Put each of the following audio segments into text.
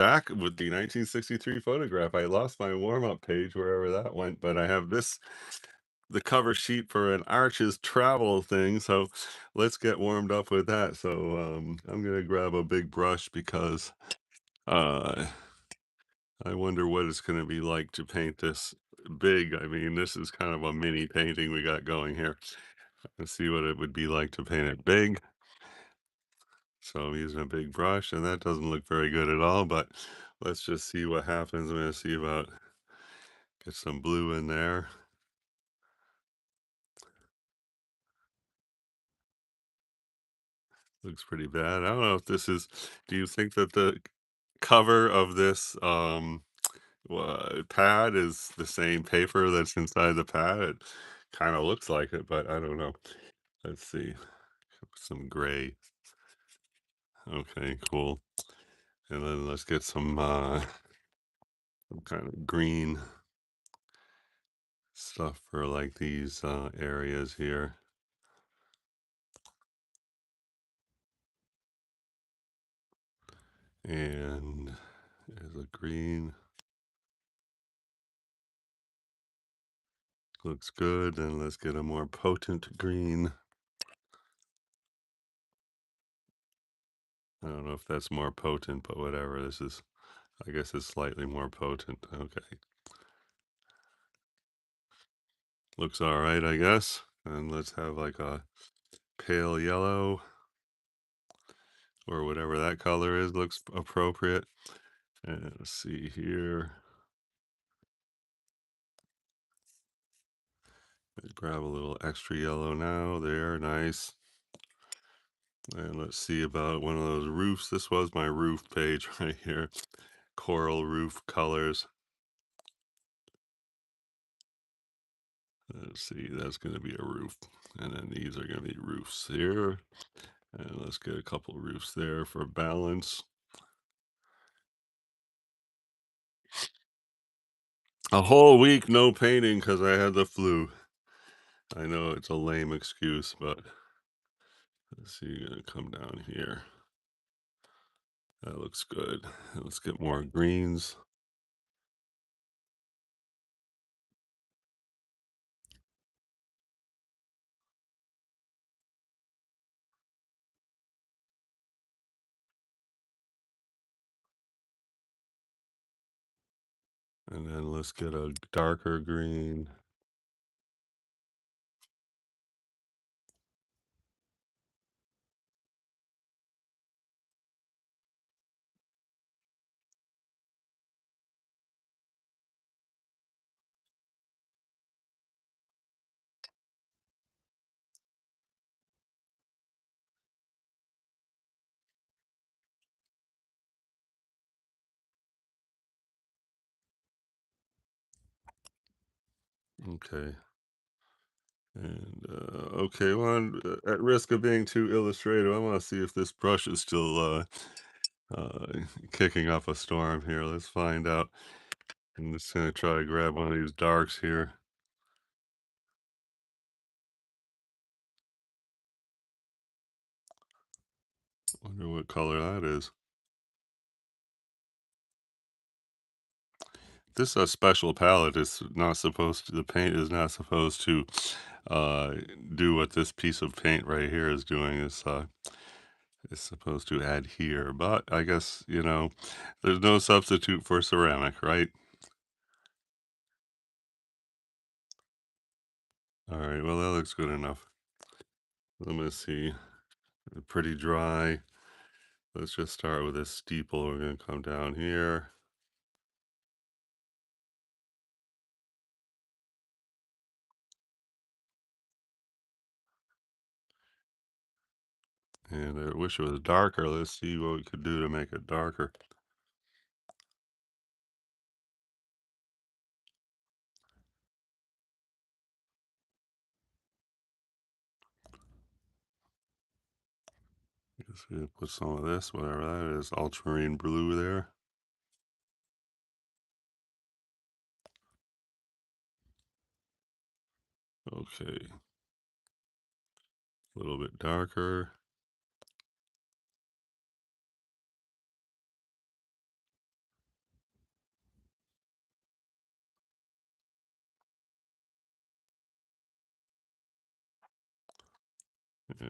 Back with the 1963 photograph. I lost my warm-up page wherever that went, but I have the cover sheet for an Arches travel thing, so let's get warmed up with that. So, I'm gonna grab a big brush because, uh, I wonder what it's gonna be like to paint this big. I mean, this is kind of a mini painting we got going here. Let's see what it would be like to paint it big. So I'm using a big brush, and that doesn't look very good at all, but let's just see what happens. I'm gonna see about get some blue in there. Looks pretty bad. I don't know if this is do you think that the cover of this, pad is the same paper that's inside the pad? It kinda looks like it, but I don't know. Let's see. Some gray. Okay, cool. And then let's get some kind of green stuff for, like, these, areas here. And there's a green. Looks good. And let's get a more potent green. I don't know if that's more potent, but whatever. This is, I guess it's slightly more potent. Okay. Looks all right, I guess. And let's have like a pale yellow or whatever that color is. Looks appropriate. And let's see here. Grab a little extra yellow now. There, nice. And let's see about one of those roofs. This was my roof page right here. Coral roof colors. Let's see, that's going to be a roof. And then these are going to be roofs here. And let's get a couple roofs there for balance. A whole week no painting because I had the flu. I know it's a lame excuse, but let's see, you're going to come down here. That looks good. Let's get more greens. And then let's get a darker green. Okay. And okay, well, at risk of being too illustrative, I want to see if this brush is still uh, kicking up a storm here. Let's find out. I'm just gonna try to grab one of these darks here. Wonder what color that is. This is a special palette. It's not supposed to, the paint is not supposed to uh, do what this piece of paint right here is doing. It's supposed to adhere, but I guess, there's no substitute for ceramic, right? All right, well, that looks good enough. Let me see. Pretty dry. Let's just start with this steeple. We're going to come down here. And I wish it was darker. Let's see what we could do to make it darker. Guess we put some of this, whatever that is, ultramarine blue there. Okay. A little bit darker. Yeah.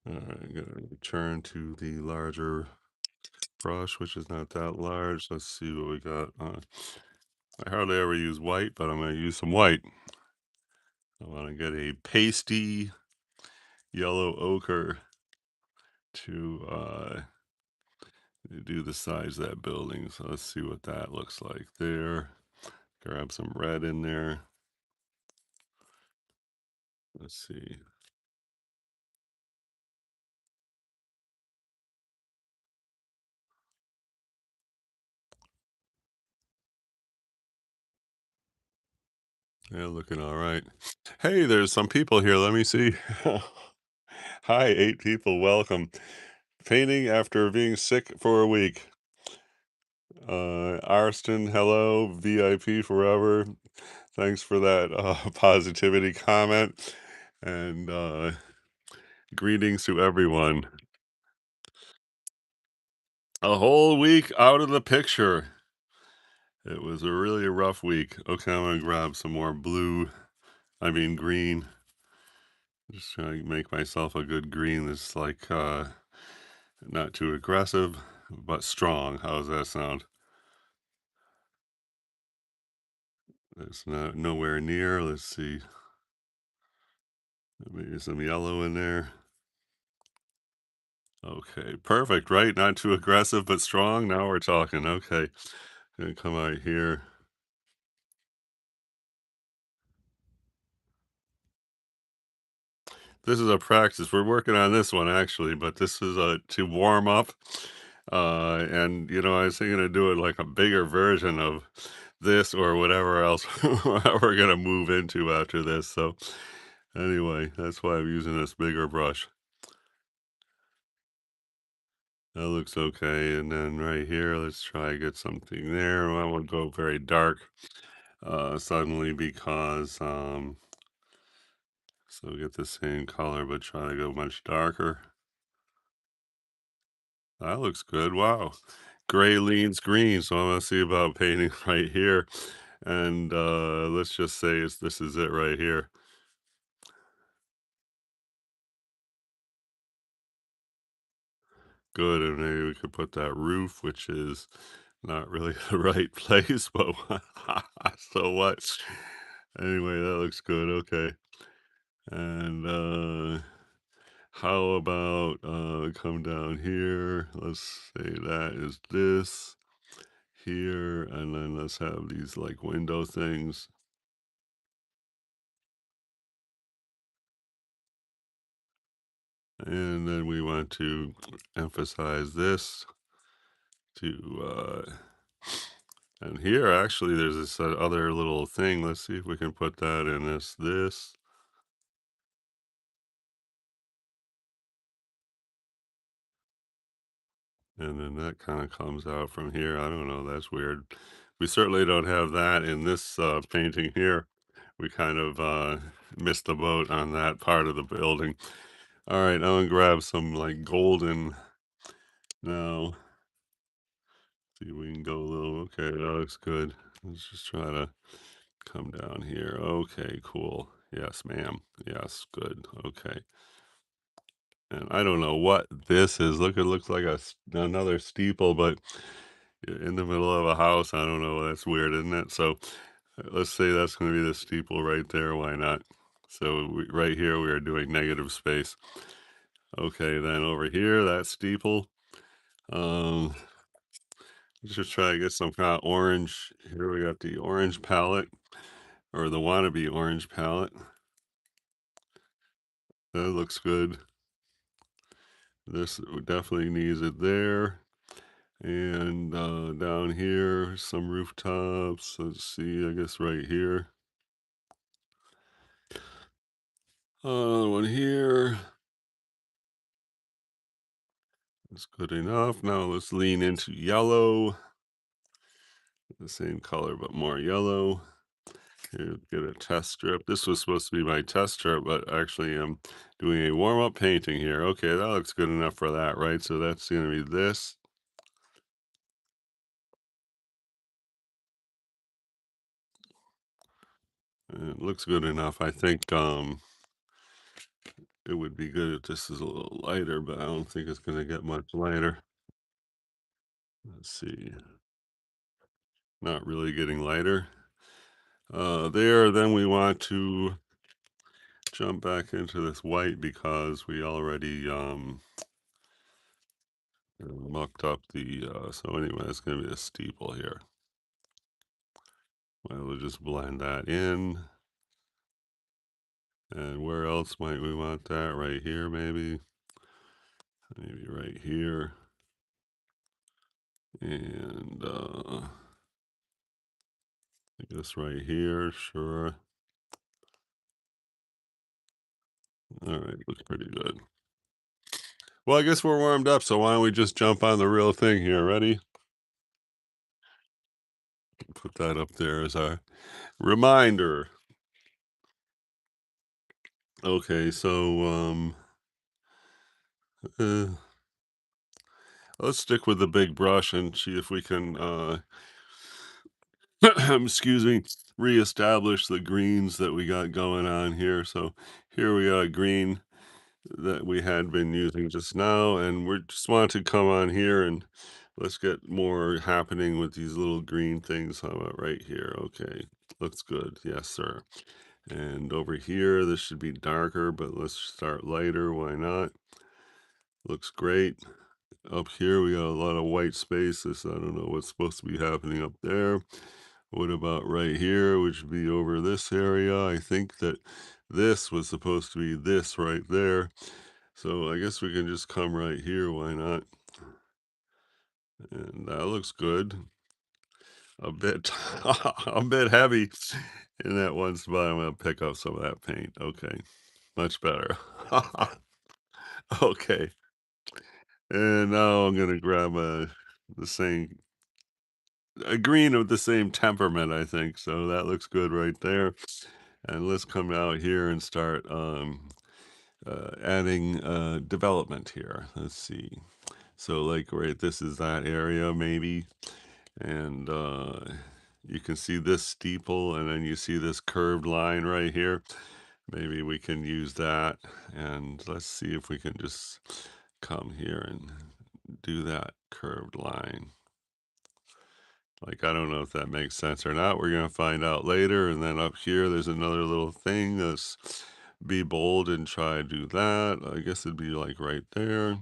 All right, I'm gonna return to the larger brush, which is not that large. Let's see what we got. I hardly ever use white, but I'm gonna use some white. I want to get a pasty yellow ochre to do the size of that building. So let's see what that looks like there. Grab some red in there. Let's see. Yeah, looking all right. Hey, there's some people here. Let me see. Hi, 8 people. Welcome. Painting after being sick for a week. Arston, hello. VIP forever. Thanks for that positivity comment. And greetings to everyone. A whole week out of the picture. It was a really rough week. Okay, I'm gonna grab some more blue. I mean green. Just trying to make myself a good green that's like not too aggressive, but strong. How does that sound? It's not nowhere near. Let's see. Maybe some yellow in there. Okay, perfect, right? Not too aggressive, but strong. Now we're talking. Okay, gonna come out here. This is a practice. We're working on this one actually, but this is to warm up. And I was thinking of doing like a bigger version of this or whatever else we're gonna move into after this. So anyway, that's why I'm using this bigger brush. That looks okay. And then right here, let's try to get something there. I won't go very dark suddenly because so get the same color, but try to go much darker. That looks good. Wow. Gray leans green. So I'm gonna see about painting right here. And let's just say this is it right here. Good. And maybe we could put that roof, which is not really the right place, but so what? Anyway, that looks good. Okay. And how about come down here? Let's say that is this here, and then let's have these like window things. And then we want to emphasize this to and here actually there's this other little thing. Let's see if we can put that in this. And then that kind of comes out from here. I don't know, that's weird. We certainly don't have that in this painting here. We kind of missed the boat on that part of the building. All right, I'm gonna grab some like golden now. See if we can go a little. Okay, that looks good. Let's just try to come down here. Okay, cool. Yes, ma'am. Yes, good. Okay. And I don't know what this is. Look, it looks like another steeple, but in the middle of a house. I don't know. That's weird, isn't it? So let's say that's going to be the steeple right there. Why not? So right here, we are doing negative space. Okay, then over here, that steeple. Um, let's just try to get some kind of orange. Here we got the orange palette or the wannabe orange palette. That looks good. This definitely needs it there. And down here, some rooftops. Let's see, I guess right here. Another one here. That's good enough. Now let's lean into yellow. The same color, but more yellow. Here, get a test strip. This was supposed to be my test strip, but actually I'm doing a warm-up painting here. Okay, that looks good enough for that, right? So that's gonna be this. It looks good enough. I think it would be good if this is a little lighter, but I don't think it's gonna get much lighter. Let's see. Not really getting lighter. There, then we want to jump back into this white because we already mucked up the so anyway, it's gonna be a steeple here. Well, we'll just blend that in. And where else might we want that? Right here, maybe. Maybe right here. And I guess right here, sure. All right, looks pretty good. Well, I guess we're warmed up, so why don't we just jump on the real thing here? Ready? Put that up there as our reminder. Okay, so uh, let's stick with the big brush and see if we can excuse me, reestablish the greens that we got going on here. So here we got a green that we had been using just now, and we just want to come on here and let's get more happening with these little green things. How about right here? Okay, looks good. Yes, sir. And over here, this should be darker, but let's start lighter. Why not? Looks great. Up here, we got a lot of white spaces. I don't know what's supposed to be happening up there. What about right here, which would be over this area? I think that this was supposed to be this right there. So I guess we can just come right here. Why not? And that looks good. A bit, a bit heavy in that one spot. I'm gonna pick up some of that paint. Okay, much better. Okay, and now I'm gonna grab the same a green of the same temperament, I think. So that looks good right there. And let's come out here and start adding development here. Let's see. So like right, this is that area maybe, and you can see this steeple, and then you see this curved line right here. Maybe we can use that, and let's see if we can just come here and do that curved line. Like, I don't know if that makes sense or not. We're gonna find out later. And then up here, there's another little thing that's be bold and try to do that. I guess it'd be like right there.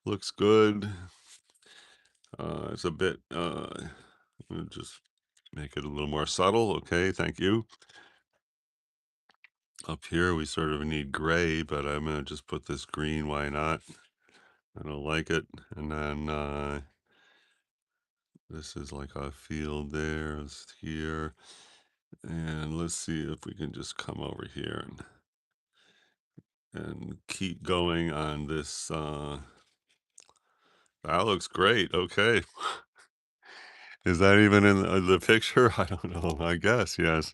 Looks good. It's a bit, just make it a little more subtle. Okay, thank you. Up here, we sort of need gray, but I'm gonna just put this green. Why not? I don't like it. And then this is like a field there. It's here. And let's see if we can just come over here and keep going on this. That looks great. Okay. Is that even in the picture? I don't know. I guess yes.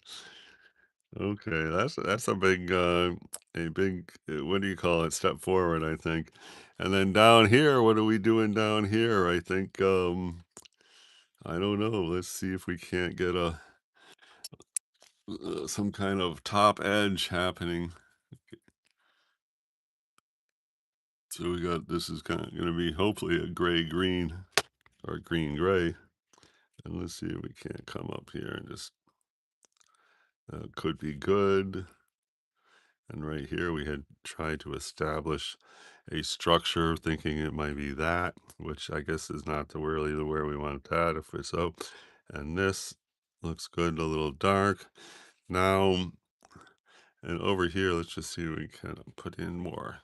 Okay, that's a big what do you call it? Step forward, I think. And then down here, what are we doing down here? I think I don't know. Let's see if we can't get a some kind of top edge happening. So we got this is kind of going to be hopefully a gray green or green gray. And let's see if we can't come up here and just could be good. And right here, we had tried to establish a structure, thinking it might be that, which I guess is not the really the where we want that. If we so, and this looks good, a little dark. Now, and over here, let's just see if we can put in more.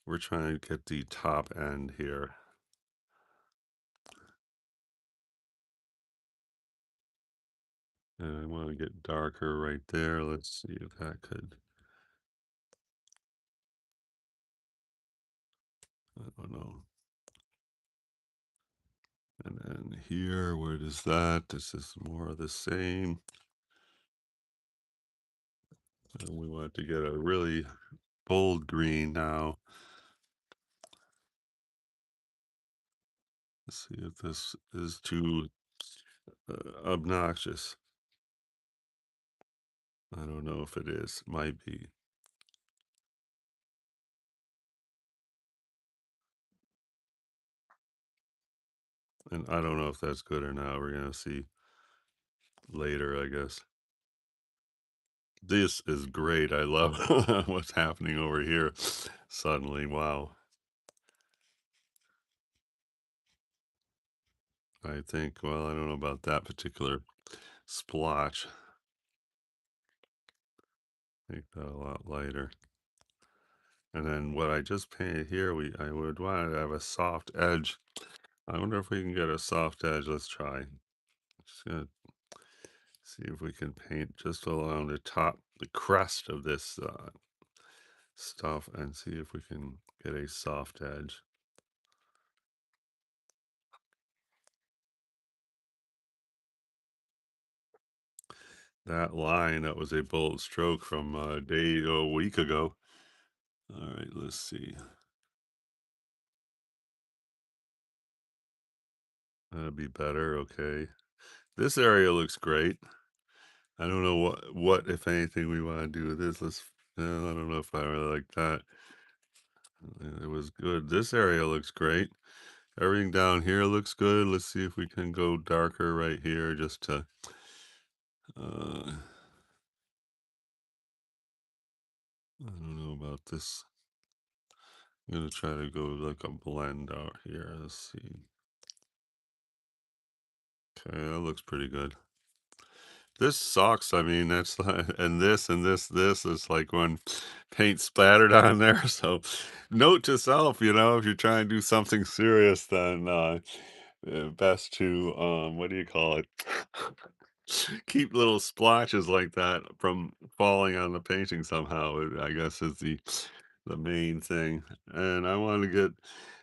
We're trying to get the top end here. And I want to get darker right there. Let's see if that could, I don't know. And then here, where does that? This is more of the same. And we want to get a really bold green now. Let's see if this is too obnoxious. I don't know if it is. Might be. And I don't know if that's good or not. We're going to see later, I guess. This is great. I love what's happening over here suddenly. Wow. I think, well, I don't know about that particular splotch. Make that a lot lighter. And then what I just painted here, I would want to have a soft edge. I wonder if we can get a soft edge. Let's try. Just gonna see if we can paint just along the top, the crest of this stuff, and see if we can get a soft edge. That line, that was a bold stroke from a week ago. All right, let's see. That'd be better. Okay. This area looks great. I don't know what if anything we want to do with this. I don't know if I really like that. It was good. This area looks great. Everything down here looks good. Let's see if we can go darker right here just to uh I don't know about this. I'm gonna try to go like a blend out here. Let's see. Okay, that looks pretty good. This sucks. I mean, that's this is like when paint splattered on there. So, note to self, if you're trying to do something serious, then best to what do you call it? Keep little splotches like that from falling on the painting somehow. I guess is the main thing. And I want to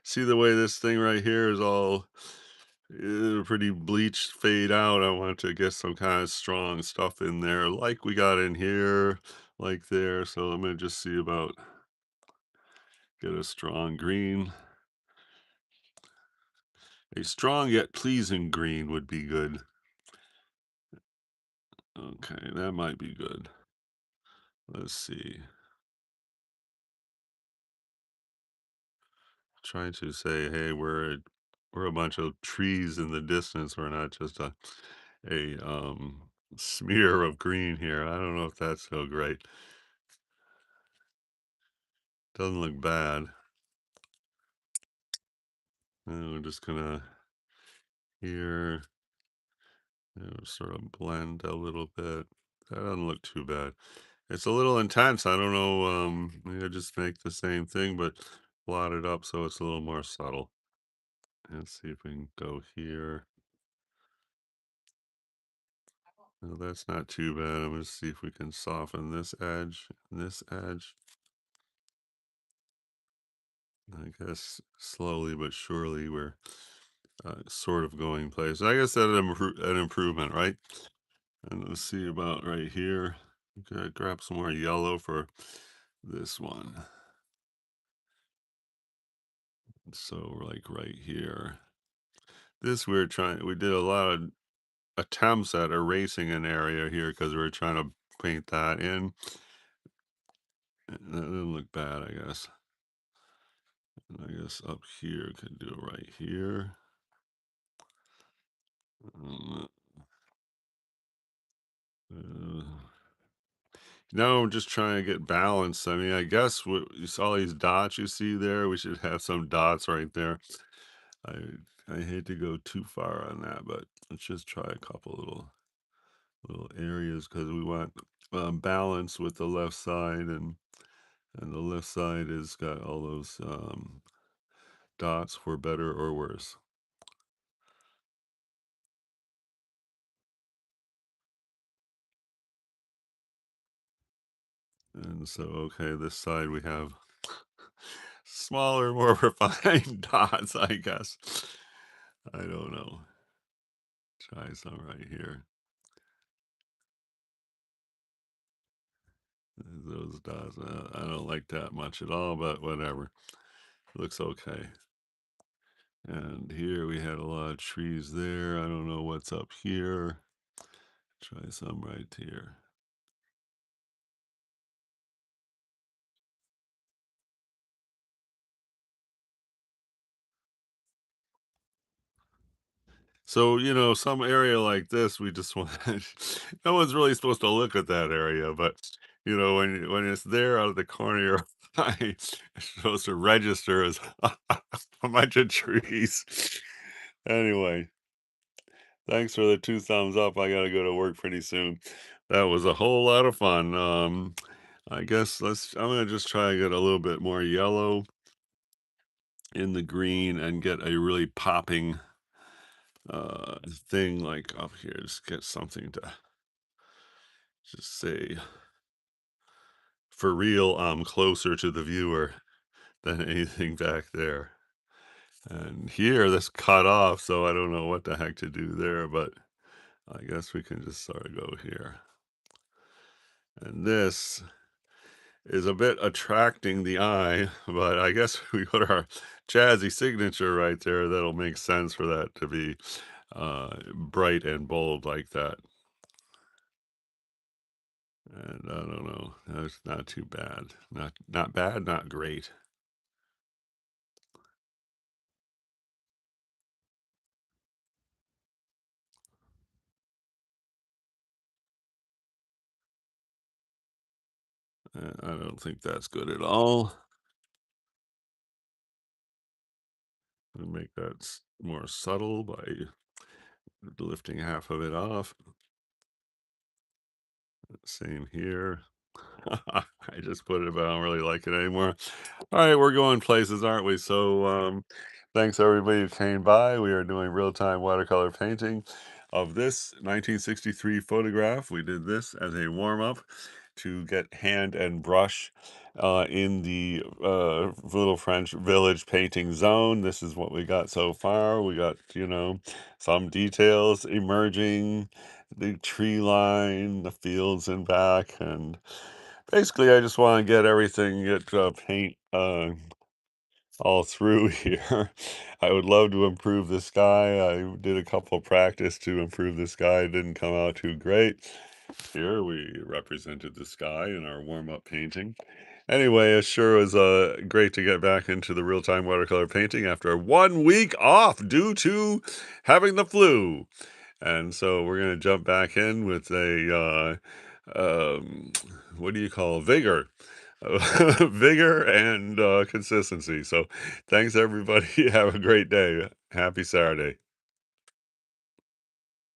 see the way this thing right here is all pretty bleached fade out. I want to get some kind of strong stuff in there like we got in here, like there. So I'm gonna just see about get a strong green. A strong yet pleasing green would be good. Okay, that might be good. Let's see. Trying to say, hey, we're a bunch of trees in the distance. We're not just a smear of green here. I don't know if that's so great. Doesn't look bad. And we're just gonna here sort of blend a little bit. That doesn't look too bad. It's a little intense. I don't know. Maybe I just make the same thing, but blot it up so it's a little more subtle. Let's see if we can go here. No, that's not too bad. I'm going to see if we can soften this edge and this edge. I guess slowly but surely we're sort of going place. I guess that's an improvement, right? And let's see about right here. Okay, grab some more yellow for this one. So like right here. We did a lot of attempts at erasing an area here because we were trying to paint that in. That didn't look bad, I guess. And I guess up here could do it right here. Uh, uh, now I'm just trying to get balance. I mean, I guess you saw these dots you see there. We should have some dots right there. I I hate to go too far on that, but let's just try a couple little areas because we want balance with the left side and the left side has got all those dots for better or worse. And so, okay, this side we have smaller, more refined dots, I guess. I don't know. Try some right here. Those dots, I don't like that much at all, but whatever. Looks okay. And here we had a lot of trees there. I don't know what's up here. Try some right here. So, some area like this, we just want no one's really supposed to look at that area, but, when it's there out of the corner of your eye, it's supposed to register as a bunch of trees. Anyway, thanks for the 2 thumbs up. I gotta go to work pretty soon. That was a whole lot of fun. I guess I'm gonna just try to get a little bit more yellow in the green and get a really popping thing like up here. Just get something to just say, for real, I'm closer to the viewer than anything back there. And here, this cut off, so I don't know what the heck to do there, but I guess we can just sort of go here. And this is a bit attracting the eye, but I guess we put our jazzy signature right there. That'll make sense for that to be bright and bold like that. And I don't know. That's not too bad. Not bad, not great. I don't think that's good at all. We make that more subtle by lifting half of it off. Same here. I just put it, but I don't really like it anymore. All right, we're going places, aren't we? So, thanks everybody who came by. We are doing real-time watercolor painting of this 1963 photograph. We did this as a warm-up to get hand and brush in the little French village painting zone. This is what we got so far. We got, some details emerging, the tree line, the fields in back, and basically, I just want to get everything, get paint all through here. I would love to improve the sky. I did a couple practice to improve the sky. It didn't come out too great. Here we represented the sky in our warm-up painting. Anyway, it sure was great to get back into the real-time watercolor painting after 1 week off due to having the flu. And so we're going to jump back in with what do you call vigor? Vigor and consistency. So thanks everybody. Have a great day. Happy Saturday.